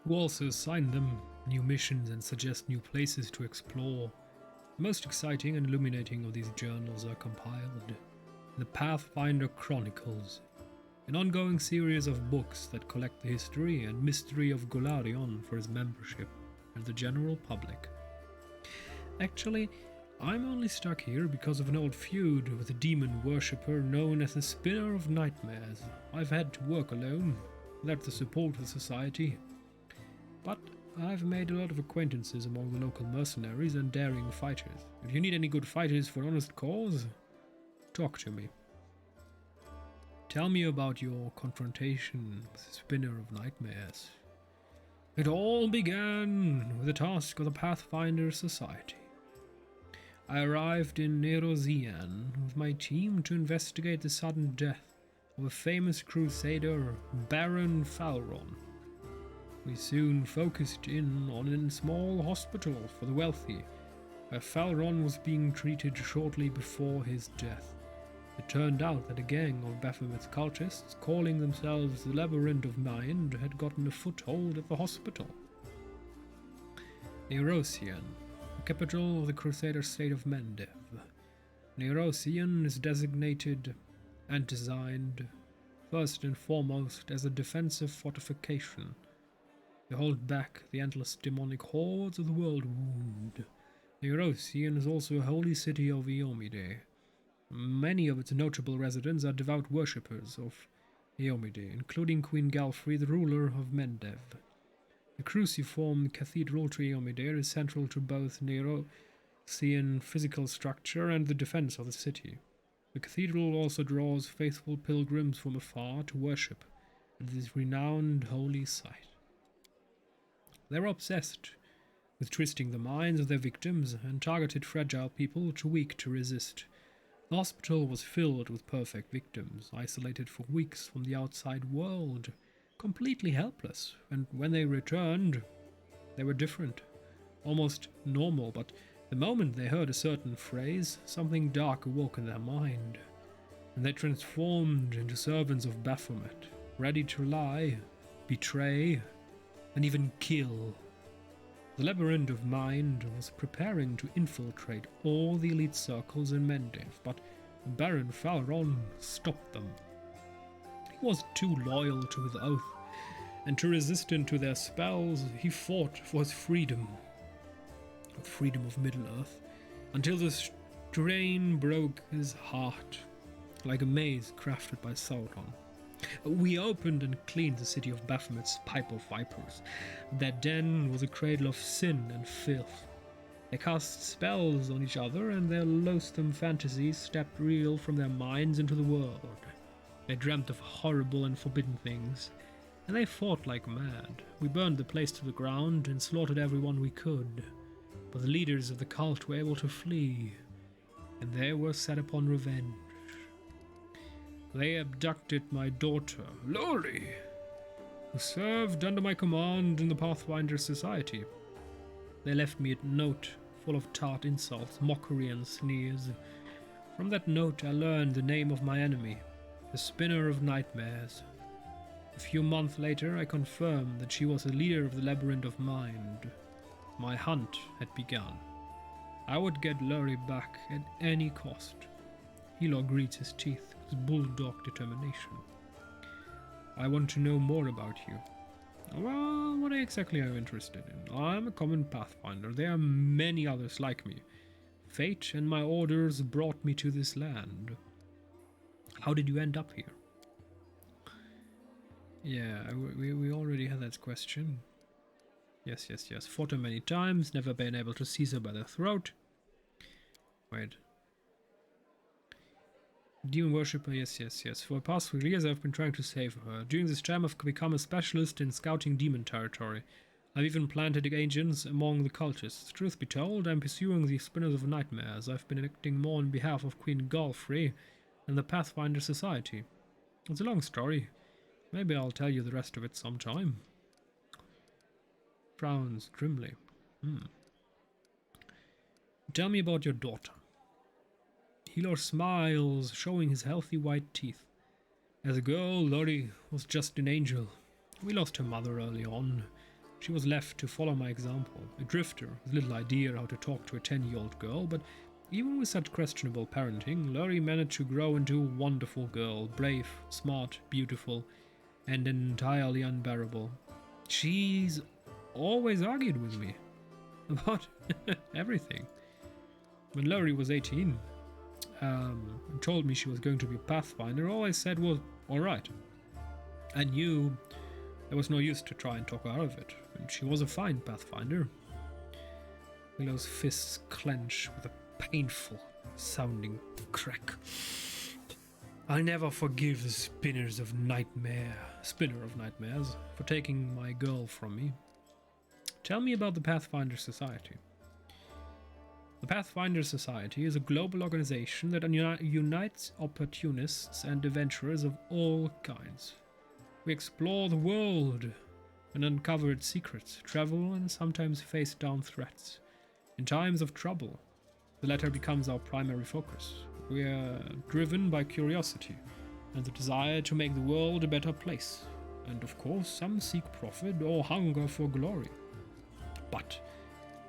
who also assign them new missions and suggest new places to explore. The most exciting and illuminating of these journals are compiled in the Pathfinder Chronicles, an ongoing series of books that collect the history and mystery of Golarion for his membership and the general public. Actually, I'm only stuck here because of an old feud with a demon worshipper known as the Spinner of Nightmares. I've had to work alone, without the support of the society. But I've made a lot of acquaintances among the local mercenaries and daring fighters. If you need any good fighters for an honest cause, talk to me. Tell me about your confrontation with the Spinner of Nightmares. It all began with the task of the Pathfinder Society. I arrived in Nerozian with my team to investigate the sudden death of a famous crusader, Baron Falron. We soon focused in on a small hospital for the wealthy, where Falron was being treated shortly before his death. It turned out that a gang of Baphomet's cultists, calling themselves the Labyrinth of Mind, had gotten a foothold at the hospital. Nerozian, the capital of the Crusader state of Mendev. Nerozian is designated and designed, first and foremost, as a defensive fortification. They hold back the endless demonic hordes of the world wound. Nerozian is also a holy city of Eomide. Many of its notable residents are devout worshippers of Eomide, including Queen Galfrey, the ruler of Mendev. The cruciform cathedral to Eomide is central to both Nerozian physical structure and the defense of the city. The cathedral also draws faithful pilgrims from afar to worship at this renowned holy site. They were obsessed with twisting the minds of their victims and targeted fragile people too weak to resist. The hospital was filled with perfect victims, isolated for weeks from the outside world, completely helpless, and when they returned, they were different, almost normal, but the moment they heard a certain phrase, something dark awoke in their mind, and they transformed into servants of Baphomet, ready to lie, betray, and even kill. The Labyrinth of Mind was preparing to infiltrate all the elite circles in Mendev, but Baron Falron stopped them. He was too loyal to his oath, and too resistant to their spells. He fought for his freedom, the freedom of Middle-earth, until the strain broke his heart, like a maze crafted by Sauron. We opened and cleaned the city of Baphomet's pipe of vipers. Their den was a cradle of sin and filth. They cast spells on each other, and their loathsome fantasies stepped real from their minds into the world. They dreamt of horrible and forbidden things, and they fought like mad. We burned the place to the ground and slaughtered everyone we could, but the leaders of the cult were able to flee, and they were set upon revenge. They abducted my daughter, Lori, who served under my command in the Pathfinder Society. They left me a note full of tart insults, mockery, and sneers. From that note I learned the name of my enemy, the Spinner of Nightmares. A few months later I confirmed that she was the leader of the Labyrinth of Mind. My hunt had begun. I would get Lori back at any cost. Helor grits his teeth with bulldog determination. I want to know more about you. Well, what exactly are you interested in? I'm a common Pathfinder. There are many others like me. Fate and my orders brought me to this land. How did you end up here? Yeah, we already had that question. Yes. Fought her many times, never been able to seize her by the throat. Wait. Demon worshipper, yes. For the past 3 years I've been trying to save her. During this time I've become a specialist in scouting demon territory. I've even planted agents among the cultists. Truth be told, I'm pursuing the Spinners of Nightmares. I've been acting more on behalf of Queen Galfrey and the Pathfinder Society. It's a long story. Maybe I'll tell you the rest of it sometime. Frowns grimly. Tell me about your daughter. Helor smiles, showing his healthy white teeth. As a girl, Lori was just an angel. We lost her mother early on. She was left to follow my example, a drifter with little idea how to talk to a 10-year-old girl, but even with such questionable parenting, Lori managed to grow into a wonderful girl, brave, smart, beautiful, and entirely unbearable. She's always argued with me about everything. When Lori was 18, and told me she was going to be a Pathfinder, all I said was, alright. I knew there was no use to try and talk her out of it, and she was a fine Pathfinder. Willow's fists clench with a painful sounding crack. I'll never forgive the spinner of nightmares for taking my girl from me. Tell me about the Pathfinder Society. The Pathfinder Society is a global organization that unites opportunists and adventurers of all kinds. We explore the world and uncover its secrets, travel and sometimes face down threats. In times of trouble, the latter becomes our primary focus. We are driven by curiosity and the desire to make the world a better place. And of course, some seek profit or hunger for glory. But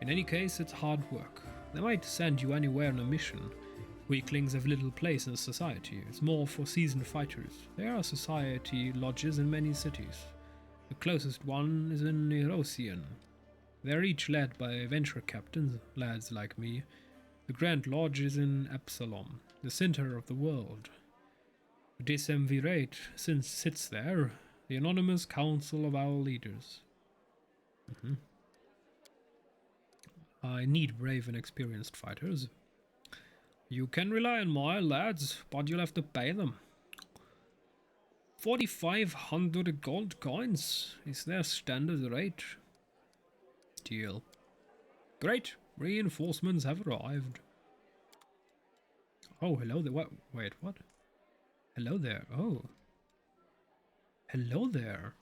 in any case, it's hard work. They might send you anywhere on a mission. Weaklings have little place in society. It's more for seasoned fighters. There are society lodges in many cities. The closest one is in Erosian. They're each led by adventure captains, lads like me. The Grand Lodge is in Absalom, the center of the world. The Decemvirate sits there, the anonymous council of our leaders. I need brave and experienced fighters. You can rely on my lads, but you'll have to pay them. 4,500 gold coins is their standard rate. Deal. Great, reinforcements have arrived. Oh, hello there. What? Wait, what? Hello there. Oh. Hello there.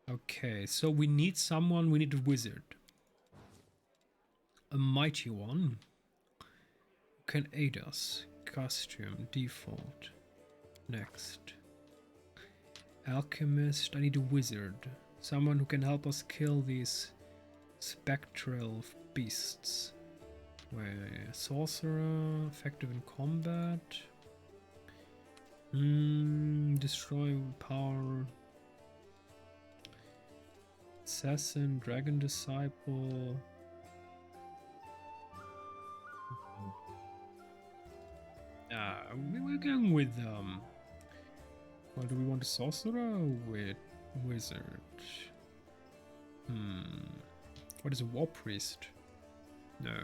Okay, so we need someone, we need a wizard. A mighty one who can aid us. Costume, default. Next. Alchemist, I need a wizard. Someone who can help us kill these spectral beasts. Where sorcerer, effective in combat. Destroy power. Assassin, Dragon Disciple. We're going with well, do we want a sorcerer or with wizard? What is a war priest? No.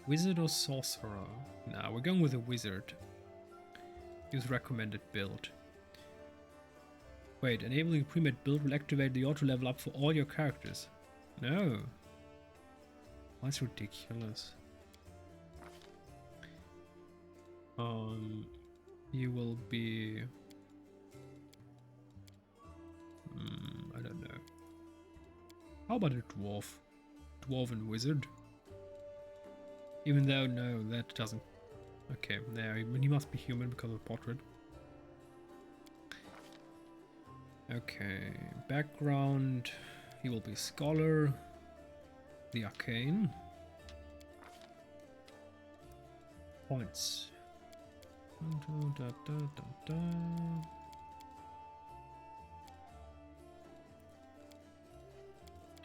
Wizard or sorcerer? Nah, we're going with a wizard. Use recommended build. Wait, enabling a pre-made build will activate the auto level up for all your characters. No. That's ridiculous. You will be... I don't know. How about a dwarf? Dwarven wizard? Even though, no, that doesn't... Okay, there, he must be human because of the portrait. Okay, background, he will be scholar, the arcane. Points.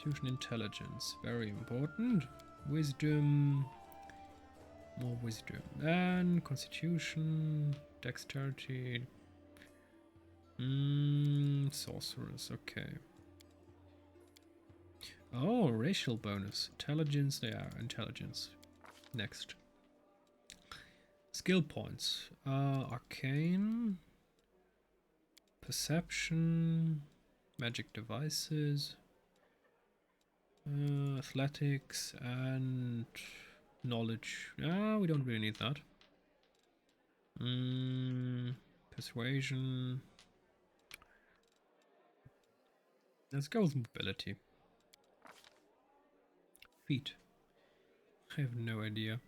Fusion intelligence, very important. Wisdom, more wisdom. And constitution, dexterity. Sorcerers, okay. Oh, racial bonus. Intelligence, yeah, intelligence. Next. Skill points. Arcane. Perception. Magic devices. Athletics and knowledge. We don't really need that. Persuasion. Let's go with mobility. Feet. I have no idea.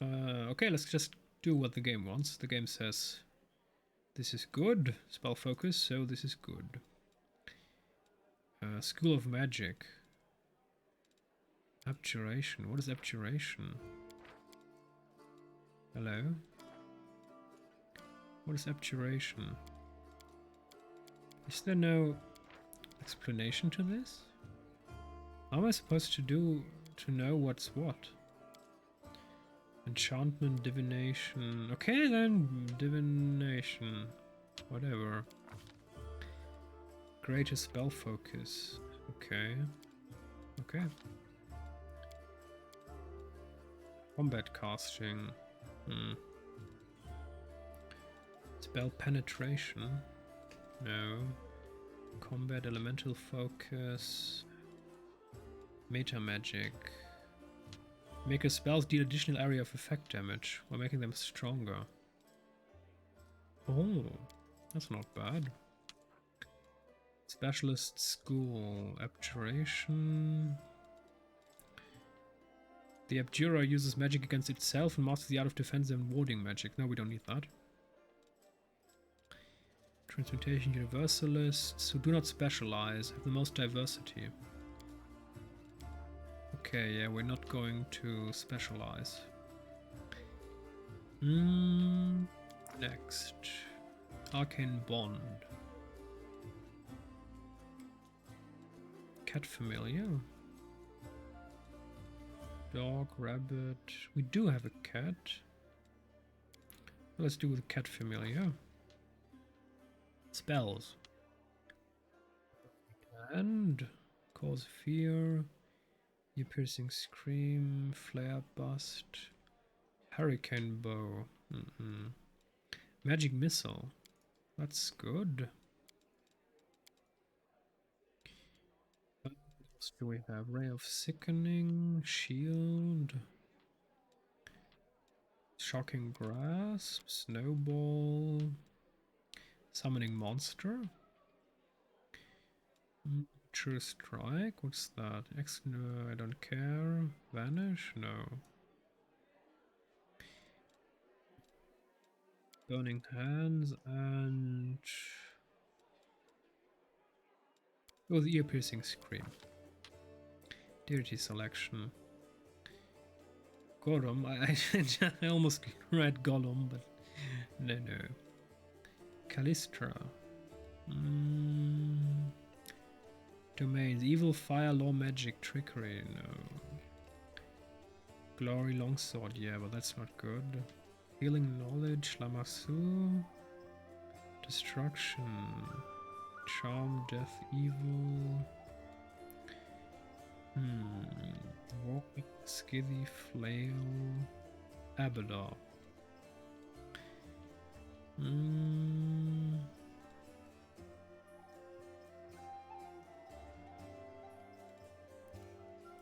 Okay, let's just do what the game wants. The game says This is good. Spell focus, so this is good. School of Magic. Abjuration. What is abjuration? Hello? What is abjuration? Is there no explanation to this? How am I supposed to know what's what? Enchantment, divination. Okay then, divination. Whatever. Greater spell focus. Okay. Okay. Combat casting. Spell penetration. No. Combat elemental focus. Meta magic. Make your spells deal additional area of effect damage while making them stronger. Oh, that's not bad. Specialist school. Abjuration. The Abjurer uses magic against itself and masters the art of defense and warding magic. No, we don't need that. Transmutation Universalists who do not specialize have the most diversity. Okay, yeah, we're not going to specialize. Next. Arcane Bond. Cat Familiar. Dog, rabbit. We do have a cat. Let's do the Cat Familiar. Spells. And cause fear. Ear piercing scream. Flare bust. Hurricane bow. Magic missile. That's good. What else do we have? Ray of sickening. Shield. Shocking grasp. Snowball. Summoning monster. True strike. What's that? No, I don't care. Vanish? No. Burning hands and oh, the ear piercing scream. Deity selection. Gollum. I almost read Gollum, but no. Callistra. Domains. Evil, fire, law, magic, trickery. No. Glory, longsword. Yeah, but that's not good. Healing, knowledge, Lamassu. Destruction. Charm, death, evil. Walking, skithy, flail. Abadar.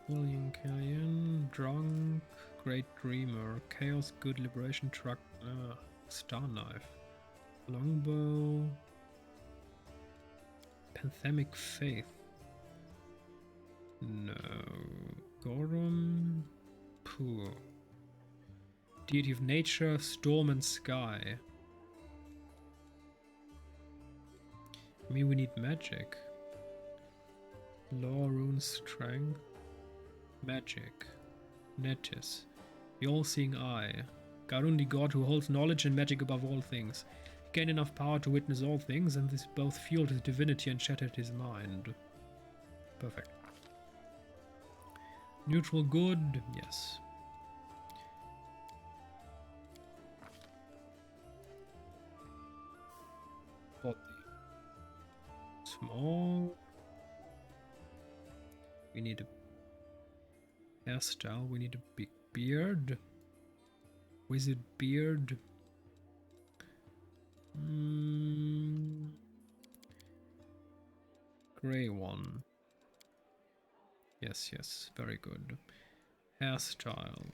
William Killian, Drunk, Great Dreamer, Chaos, Good, Liberation, Truck, Star Knife, Longbow, Panthemic Faith, no, Gorum, Pooh, Deity of Nature, Storm and Sky. I mean, we need magic. Law, Rune, Strength. Magic. Netis. The all-seeing eye. Garundi god who holds knowledge and magic above all things. Gained enough power to witness all things, and this both fueled his divinity and shattered his mind. Perfect. Neutral good, yes. Body. Small. We need a hairstyle, we need a big beard. Wizard beard. Grey one. Yes, very good. Hairstyle.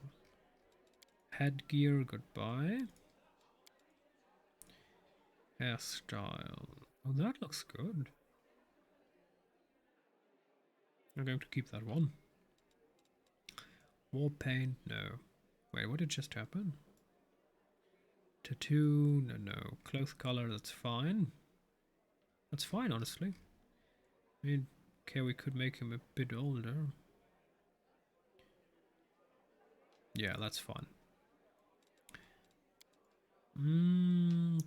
Headgear, goodbye. Hairstyle. Oh, that looks good. I'm going to keep that one. War paint, no. Wait, what did just happen? Tattoo, no. Clothes color, that's fine. That's fine, honestly. I mean, okay, we could make him a bit older. Yeah, that's fine.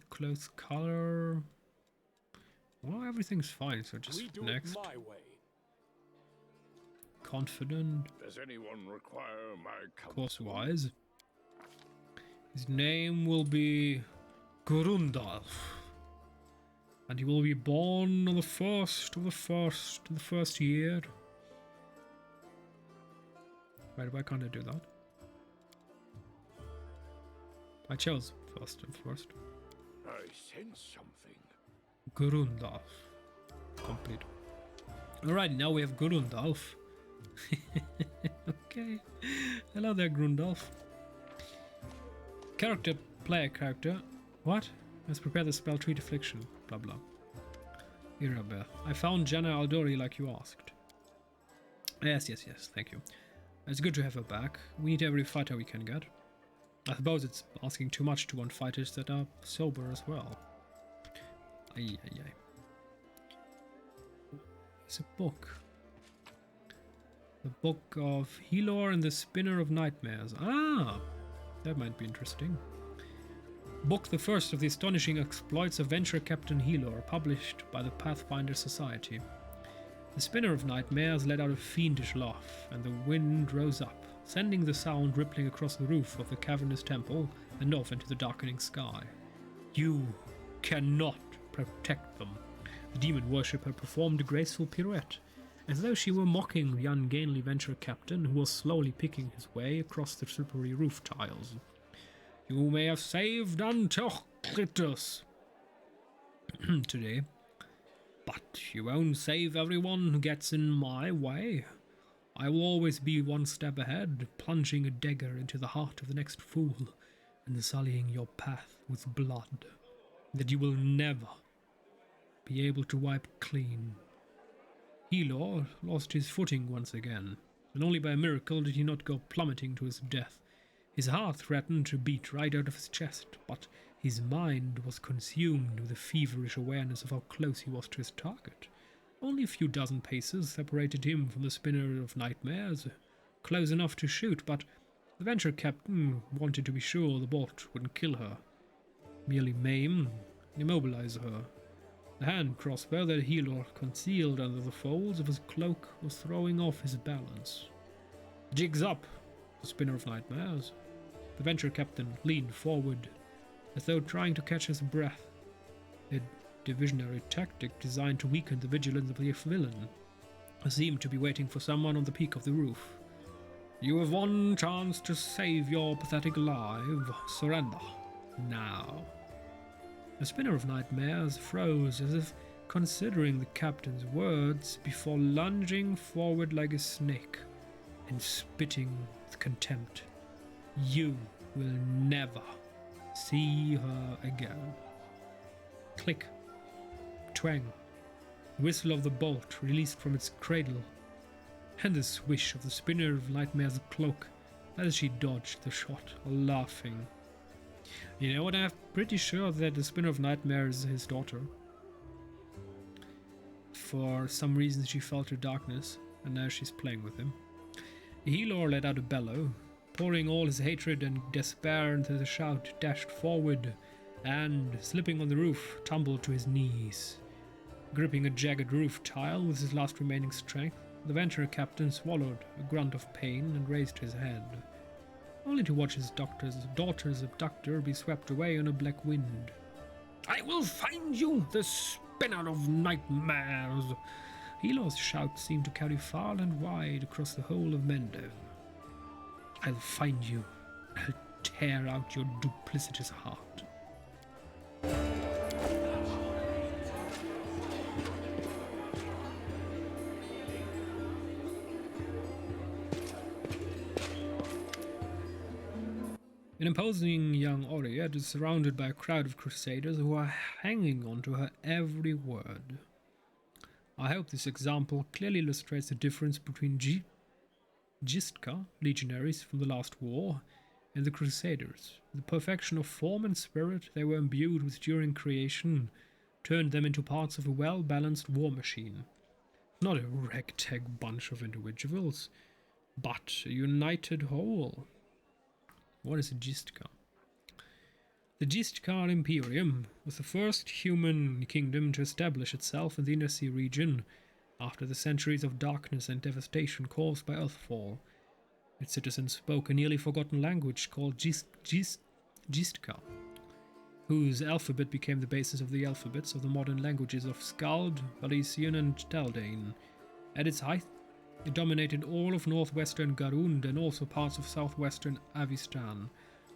Clothes color. Well, everything's fine, so just next. Confident. Does anyone require my Course-wise. His name will be Grundalf. And he will be born on the first of the first year. Wait, why can't I do that? I chose first and first. I sense something. Grundalf. Complete. Alright, now we have Grundalf. Okay. Hello there, Grundalf. Character, player character. What? Let's prepare the spell treat affliction. Blah blah. Irabeth. I found Jenna Aldori like you asked. Yes, thank you. It's good to have her back. We need every fighter we can get. I suppose it's asking too much to want fighters that are sober as well. Aye. It's a book. The Book of Helor and the Spinner of Nightmares. Ah! That might be interesting. Book the first of the astonishing exploits of Venture Captain Helor, published by the Pathfinder Society. The Spinner of Nightmares let out a fiendish laugh, and the wind rose up, sending the sound rippling across the roof of the cavernous temple and off into the darkening sky. You cannot protect them. The demon worshipper performed a graceful pirouette, as though she were mocking the ungainly Venture Captain who was slowly picking his way across the slippery roof tiles. You may have saved Antiochus today, but you won't save everyone who gets in my way. I will always be one step ahead, plunging a dagger into the heart of the next fool and sullying your path with blood that you will never be able to wipe clean. Helor lost his footing once again, and only by a miracle did he not go plummeting to his death. His heart threatened to beat right out of his chest, but his mind was consumed with a feverish awareness of how close he was to his target. Only a few dozen paces separated him from the Spinner of Nightmares, close enough to shoot, but the Venture Captain wanted to be sure the bolt wouldn't kill her, merely maim and immobilize her. The hand crossbow that Helor concealed under the folds of his cloak was throwing off his balance. Jig's up, the Spinner of Nightmares. The Venture Captain leaned forward, as though trying to catch his breath. A divisionary tactic designed to weaken the vigilance of the villain. He seemed to be waiting for someone on the peak of the roof. You have one chance to save your pathetic life. Surrender. Now. The Spinner of Nightmares froze as if considering the captain's words before lunging forward like a snake and spitting with contempt. You will never see her again. Click. Twang. The whistle of the bolt released from its cradle, and the swish of the Spinner of Nightmare's cloak as she dodged the shot, laughing. You know what, I'm pretty sure that the Spinner of Nightmares is his daughter. For some reason she felt her darkness, and now she's playing with him. Helor let out a bellow, pouring all his hatred and despair into the shout, dashed forward, and, slipping on the roof, tumbled to his knees. Gripping a jagged roof tile with his last remaining strength, the Venture Captain swallowed a grunt of pain and raised his head, only to watch his daughter's abductor be swept away on a black wind. I will find you, the Spinner of Nightmares! Helor's shout seemed to carry far and wide across the whole of Mendev. I'll find you. I'll tear out your duplicitous heart. An imposing young Oread is surrounded by a crowd of crusaders who are hanging on to her every word. I hope this example clearly illustrates the difference between Gistka legionaries from the last war in the Crusaders. The perfection of form and spirit they were imbued with during creation turned them into parts of a well-balanced war machine. Not a ragtag bunch of individuals, but a united whole. What is a Gistka? The Gistka Imperium was the first human kingdom to establish itself in the Inner Sea region after the centuries of darkness and devastation caused by Earthfall. Its citizens spoke a nearly forgotten language called Gistka, whose alphabet became the basis of the alphabets of the modern languages of Skald, Valesian, and Taldane. At its height, it dominated all of northwestern Garund and also parts of southwestern Avistan.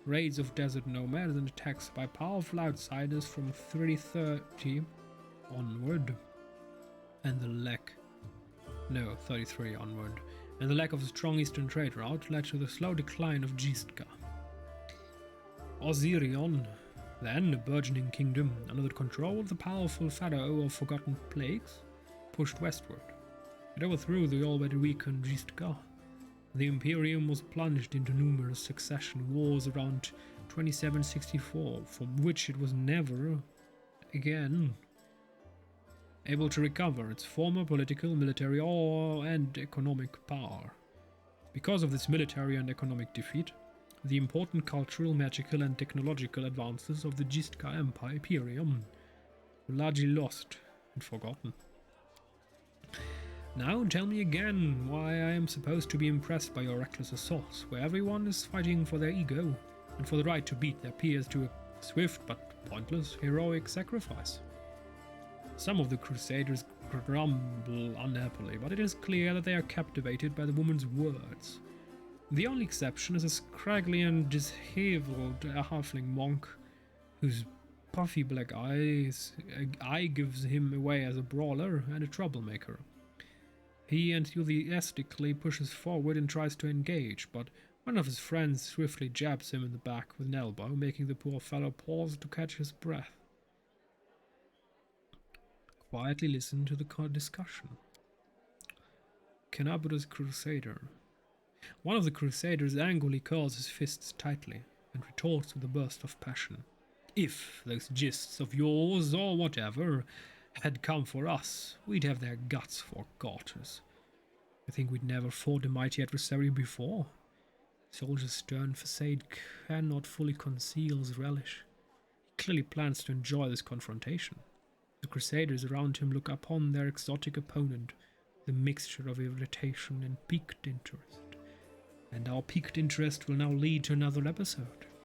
Raids of desert nomads and attacks by powerful outsiders from 330 onward, and the lack 33 onward, and the lack of a strong eastern trade route led to the slow decline of Gistka. Osirion, then a burgeoning kingdom under the control of the powerful pharaoh of forgotten plagues, pushed westward. It overthrew the already weakened Gistka. The Imperium was plunged into numerous succession wars around 2764, from which it was never again able to recover its former political, military, and economic power. Because of this military and economic defeat, the important cultural, magical, and technological advances of the Gistka Empire Imperium were largely lost and forgotten. Now tell me again why I am supposed to be impressed by your reckless assaults, where everyone is fighting for their ego and for the right to beat their peers to a swift but pointless heroic sacrifice. Some of the Crusaders grumble unhappily, but it is clear that they are captivated by the woman's words. The only exception is a scraggly and disheveled halfling monk, whose puffy black eye gives him away as a brawler and a troublemaker. He enthusiastically pushes forward and tries to engage, but one of his friends swiftly jabs him in the back with an elbow, making the poor fellow pause to catch his breath. Quietly listen to the discussion. Kenabra's Crusader. One of the Crusaders angrily curls his fists tightly and retorts with a burst of passion. If those gists of yours, or whatever, had come for us, we'd have their guts for garters. I think we'd never fought a mighty adversary before. Soldier's stern facade cannot fully conceal his relish. He clearly plans to enjoy this confrontation. The Crusaders around him look upon their exotic opponent with a mixture of irritation and piqued interest. And our piqued interest will now lead to another episode.